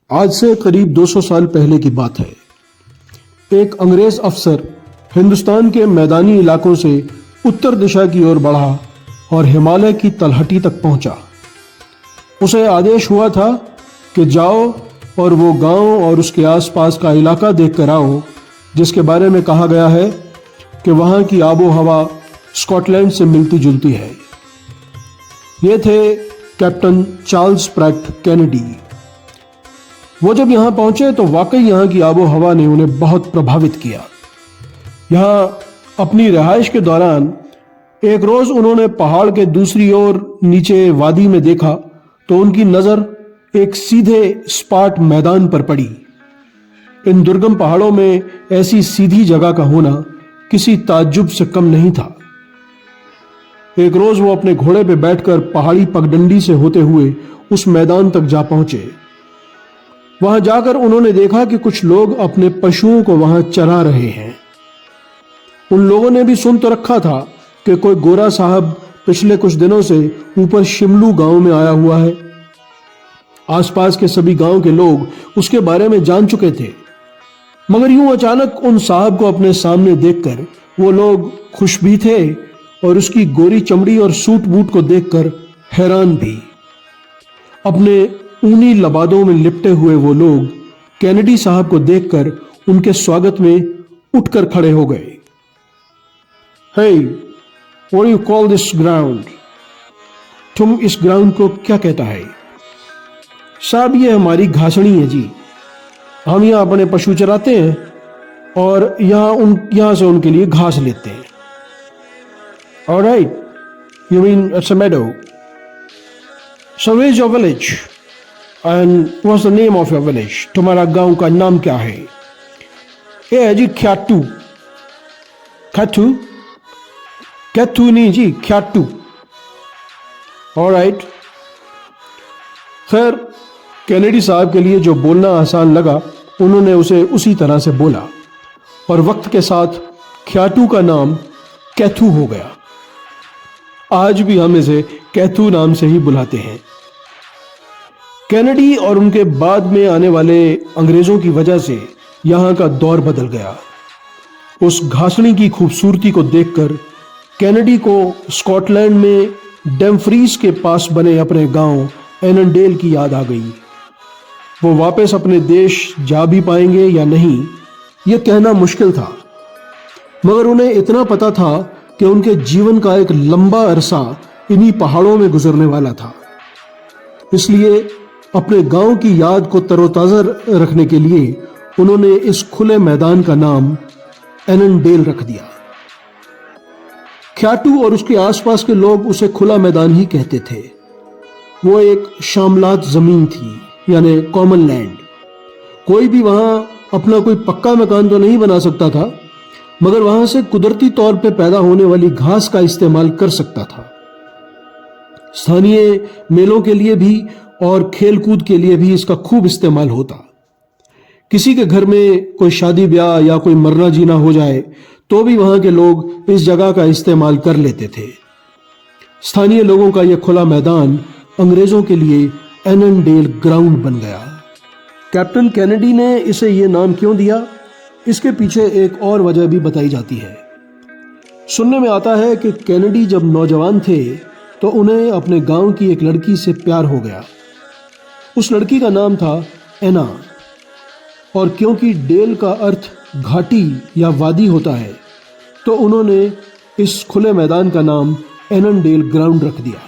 आज से करीब 200 साल पहले की बात है। एक अंग्रेज अफसर हिंदुस्तान के मैदानी इलाकों से उत्तर दिशा की ओर बढ़ा और हिमालय की तलहटी तक पहुंचा। उसे आदेश हुआ था कि जाओ और वो गांव और उसके आसपास का इलाका देख कर आओ जिसके बारे में कहा गया है कि वहां की आबो हवा स्कॉटलैंड से मिलती जुलती है। ये थे कैप्टन चार्ल्स प्रैट कैनेडी। वो जब यहाँ पहुंचे तो वाकई यहाँ की आबो हवा ने उन्हें बहुत प्रभावित किया। यहाँ अपनी रिहाइश के दौरान एक रोज उन्होंने पहाड़ के दूसरी ओर नीचे वादी में देखा तो उनकी नजर एक सीधे सपाट मैदान पर पड़ी। इन दुर्गम पहाड़ों में ऐसी सीधी जगह का होना किसी ताज्जुब से कम नहीं था। एक रोज वो अपने घोड़े पे बैठकर पहाड़ी पगडंडी से होते हुए उस मैदान तक जा पहुंचे। वहां जाकर उन्होंने देखा कि कुछ लोग अपने पशुओं को वहां चरा रहे हैं। उन लोगों ने भी सुन तो रखा था कि कोई गोरा साहब पिछले कुछ दिनों से ऊपर शिमलू गांव में आया हुआ है। आसपास के सभी गांव के लोग उसके बारे में जान चुके थे, मगर यूं अचानक उन साहब को अपने सामने देखकर वो लोग खुश भी थे और उसकी गोरी चमड़ी और सूट बूट को देखकर हैरान भी। अपने ऊनी लबादों में लिपटे हुए वो लोग कैनेडी साहब को देखकर उनके स्वागत में उठकर खड़े हो गए। Hey, what do you call this ground? तुम इस ग्राउंड को क्या कहता है? साहब, ये हमारी घासनी है जी। हम यहाँ अपने पशु चराते हैं और यहाँ से उनके लिए घास लेते हैं। Alright, you mean it's a meadow. So where's your village? And what's the name of your village? तुम्हारा गांव का नाम क्या है? ये है जी ख्याटू। ख्याटू? ख्याटू नहीं जी, ख्याटू। Alright. खैर, कैनेडी साहब के लिए जो बोलना आसान लगा उन्होंने उसे उसी तरह से बोला और वक्त के साथ ख्याटू का नाम कैथू हो गया। आज भी हम इसे कैथू नाम से ही बुलाते हैं। कैनेडी और उनके बाद में आने वाले अंग्रेजों की वजह से यहाँ का दौर बदल गया। उस घासनी की खूबसूरती को देखकर कैनेडी को स्कॉटलैंड में डैमफ्रीज के पास बने अपने गांव एननडेल की याद आ गई। वो वापस अपने देश जा भी पाएंगे या नहीं, ये कहना मुश्किल था, मगर उन्हें इतना पता था कि उनके जीवन का एक लंबा अरसा इन्हीं पहाड़ों में गुजरने वाला था। इसलिए अपने गांव की याद को तरोताजा रखने के लिए उन्होंने इस खुले मैदान का नाम एननडेल रख दिया। ख्याटू और उसके आसपास के लोग उसे खुला मैदान ही कहते थे। वो एक शामलात जमीन थी, यानी कॉमन लैंड। कोई भी वहां अपना कोई पक्का मकान तो नहीं बना सकता था, मगर वहां से कुदरती तौर पे पैदा होने वाली घास का इस्तेमाल कर सकता था। स्थानीय मेलों के लिए भी और खेल कूद के लिए भी इसका खूब इस्तेमाल होता। किसी के घर में कोई शादी ब्याह या कोई मरना जीना हो जाए तो भी वहां के लोग इस जगह का इस्तेमाल कर लेते थे। स्थानीय लोगों का यह खुला मैदान अंग्रेजों के लिए एननडेल ग्राउंड बन गया। कैप्टन कैनेडी ने इसे यह नाम क्यों दिया, इसके पीछे एक और वजह भी बताई जाती है। सुनने में आता है कि कैनेडी जब नौजवान थे तो उन्हें अपने गांव की एक लड़की से प्यार हो गया। उस लड़की का नाम था एना, और क्योंकि डेल का अर्थ घाटी या वादी होता है तो उन्होंने इस खुले मैदान का नाम एननडेल ग्राउंड रख दिया।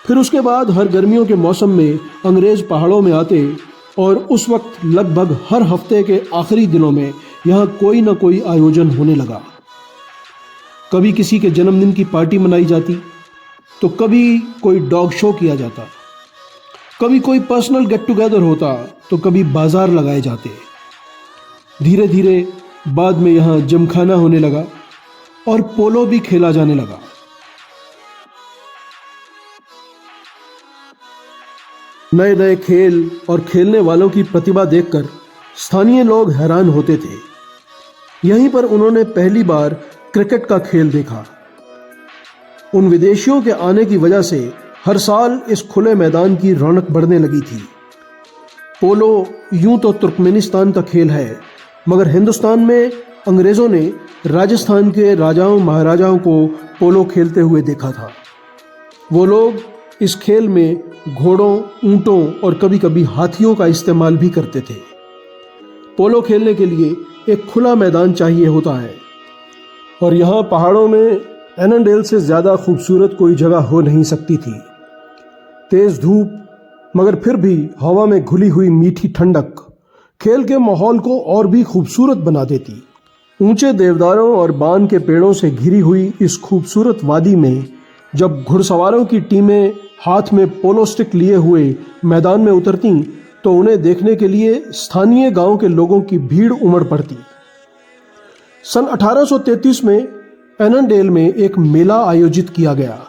फिर उसके बाद हर गर्मियों के मौसम में अंग्रेज पहाड़ों में आते और उस वक्त लगभग हर हफ्ते के आखिरी दिनों में यहाँ कोई ना कोई आयोजन होने लगा। कभी किसी के जन्मदिन की पार्टी मनाई जाती, तो कभी कोई डॉग शो किया जाता, कभी कोई पर्सनल गेट टुगेदर होता, तो कभी बाजार लगाए जाते। धीरे धीरे बाद में यहाँ जिमखाना होने लगा और पोलो भी खेला जाने लगा। नए नए खेल और खेलने वालों की प्रतिभा देखकर स्थानीय लोग हैरान होते थे। यहीं पर उन्होंने पहली बार क्रिकेट का खेल देखा। उन विदेशियों के आने की वजह से हर साल इस खुले मैदान की रौनक बढ़ने लगी थी। पोलो यूं तो तुर्कमेनिस्तान का खेल है, मगर हिंदुस्तान में अंग्रेज़ों ने राजस्थान के राजाओं महाराजाओं को पोलो खेलते हुए देखा था। वो लोग इस खेल में घोड़ों, ऊंटों और कभी कभी हाथियों का इस्तेमाल भी करते थे। पोलो खेलने के लिए एक खुला मैदान चाहिए होता है और यहाँ पहाड़ों में एननडेल से ज़्यादा खूबसूरत कोई जगह हो नहीं सकती थी। तेज़ धूप, मगर फिर भी हवा में घुली हुई मीठी ठंडक खेल के माहौल को और भी खूबसूरत बना देती। ऊंचे देवदारों और बान के पेड़ों से घिरी हुई इस खूबसूरत वादी में जब घुड़सवारों की टीमें हाथ में पोलो स्टिक लिए हुए मैदान में उतरती तो उन्हें देखने के लिए स्थानीय गांव के लोगों की भीड़ उमड़ पड़ती। सन 1833 में एननडेल में एक मेला आयोजित किया गया,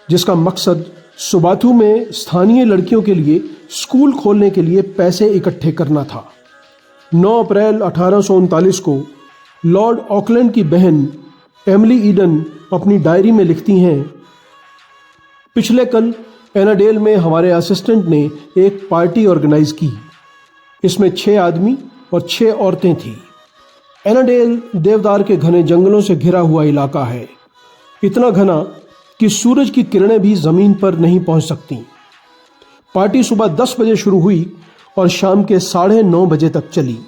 जिसका मकसद सुबाथू में स्थानीय लड़कियों के लिए स्कूल खोलने के लिए पैसे इकट्ठे करना था। 9 अप्रैल 1839 को लॉर्ड ऑकलैंड की बहन एमिली ईडन अपनी डायरी में लिखती हैं, पिछले कल एननडेल में हमारे असिस्टेंट ने एक पार्टी ऑर्गेनाइज की। इसमें 6 आदमी और 6 औरतें थीं। एननडेल देवदार के घने जंगलों से घिरा हुआ इलाका है, इतना घना कि सूरज की किरणें भी ज़मीन पर नहीं पहुंच सकती। पार्टी सुबह 10 बजे शुरू हुई और शाम के 9:30 बजे तक चली।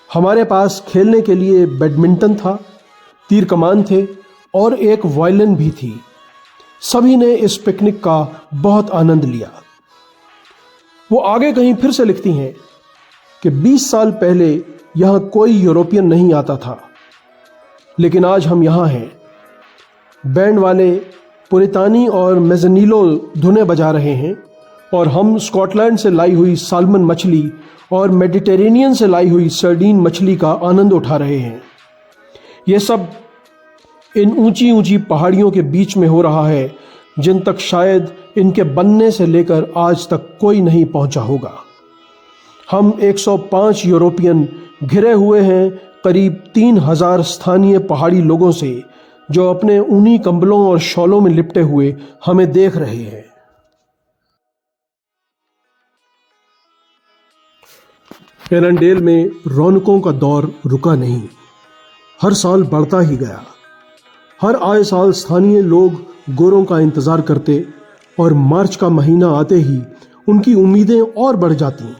हमारे पास खेलने के लिए बैडमिंटन था, तीर कमान थे और एक वायलिन भी थी। सभी ने इस पिकनिक का बहुत आनंद लिया। वो आगे कहीं फिर से लिखती हैं कि 20 साल पहले यहाँ कोई यूरोपियन नहीं आता था, लेकिन आज हम यहाँ हैं। बैंड वाले पुरितानी और मेज़नीलो धुनें बजा रहे हैं और हम स्कॉटलैंड से लाई हुई साल्मन मछली और मेडिटेरेनियन से लाई हुई सर्डीन मछली का आनंद उठा रहे हैं। ये सब इन ऊंची ऊंची पहाड़ियों के बीच में हो रहा है, जिन तक शायद इनके बनने से लेकर आज तक कोई नहीं पहुंचा होगा। हम 105 यूरोपियन घिरे हुए हैं करीब 3000 स्थानीय पहाड़ी लोगों से, जो अपने ऊनी कंबलों और शॉलों में लिपटे हुए हमें देख रहे हैं। एननडेल में रौनकों का दौर रुका नहीं, हर साल बढ़ता ही गया। हर आए साल स्थानीय लोग गोरों का इंतज़ार करते और मार्च का महीना आते ही उनकी उम्मीदें और बढ़ जाती।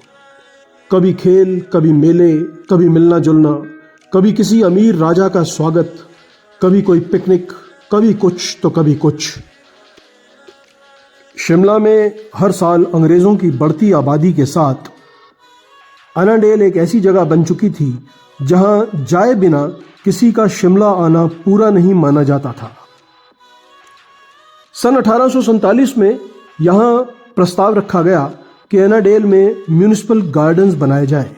कभी खेल, कभी मेले, कभी मिलना जुलना, कभी किसी अमीर राजा का स्वागत, कभी कोई पिकनिक, कभी कुछ तो कभी कुछ। शिमला में हर साल अंग्रेज़ों की बढ़ती आबादी के साथ एननडेल एक ऐसी जगह बन चुकी थी जहां जाए बिना किसी का शिमला आना पूरा नहीं माना जाता था। सन 1847 में यहाँ प्रस्ताव रखा गया कि एननडेल में म्यूनिसिपल गार्डन्स बनाए जाएं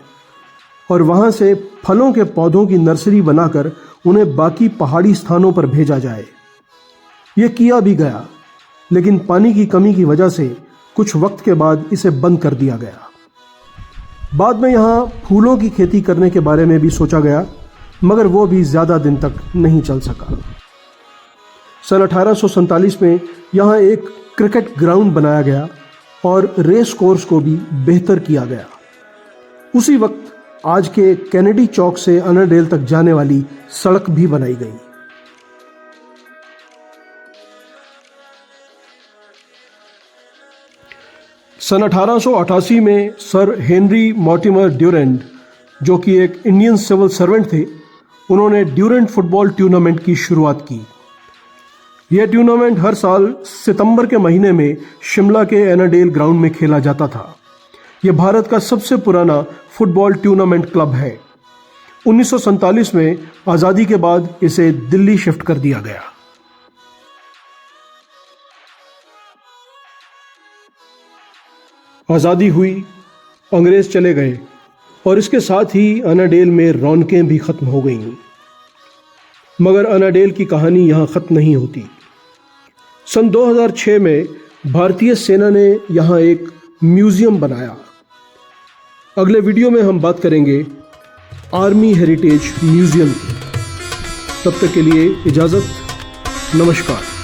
और वहाँ से फलों के पौधों की नर्सरी बनाकर उन्हें बाकी पहाड़ी स्थानों पर भेजा जाए। ये किया भी गया, लेकिन पानी की कमी की वजह से कुछ वक्त के बाद इसे बंद कर दिया गया। बाद में यहाँ फूलों की खेती करने के बारे में भी सोचा गया, मगर वो भी ज़्यादा दिन तक नहीं चल सका। सन 1847 में यहाँ एक क्रिकेट ग्राउंड बनाया गया और रेस कोर्स को भी बेहतर किया गया। उसी वक्त आज के कैनेडी चौक से एननडेल तक जाने वाली सड़क भी बनाई गई। सन 1888 में सर हेनरी मॉर्टिमर ड्यूरेंट, जो कि एक इंडियन सिविल सर्वेंट थे, उन्होंने ड्यूरेंट फुटबॉल टूर्नामेंट की शुरुआत की। यह टूर्नामेंट हर साल सितंबर के महीने में शिमला के एननडेल ग्राउंड में खेला जाता था। यह भारत का सबसे पुराना फुटबॉल टूर्नामेंट क्लब है। 1947 में आज़ादी के बाद इसे दिल्ली शिफ्ट कर दिया गया। आज़ादी हुई, अंग्रेज़ चले गए और इसके साथ ही एननडेल में रौनकें भी ख़त्म हो गईं। मगर एननडेल की कहानी यहाँ ख़त्म नहीं होती। सन 2006 में भारतीय सेना ने यहाँ एक म्यूज़ियम बनाया। अगले वीडियो में हम बात करेंगे आर्मी हेरिटेज म्यूज़ियम की। तब तक के लिए इजाज़त, नमस्कार।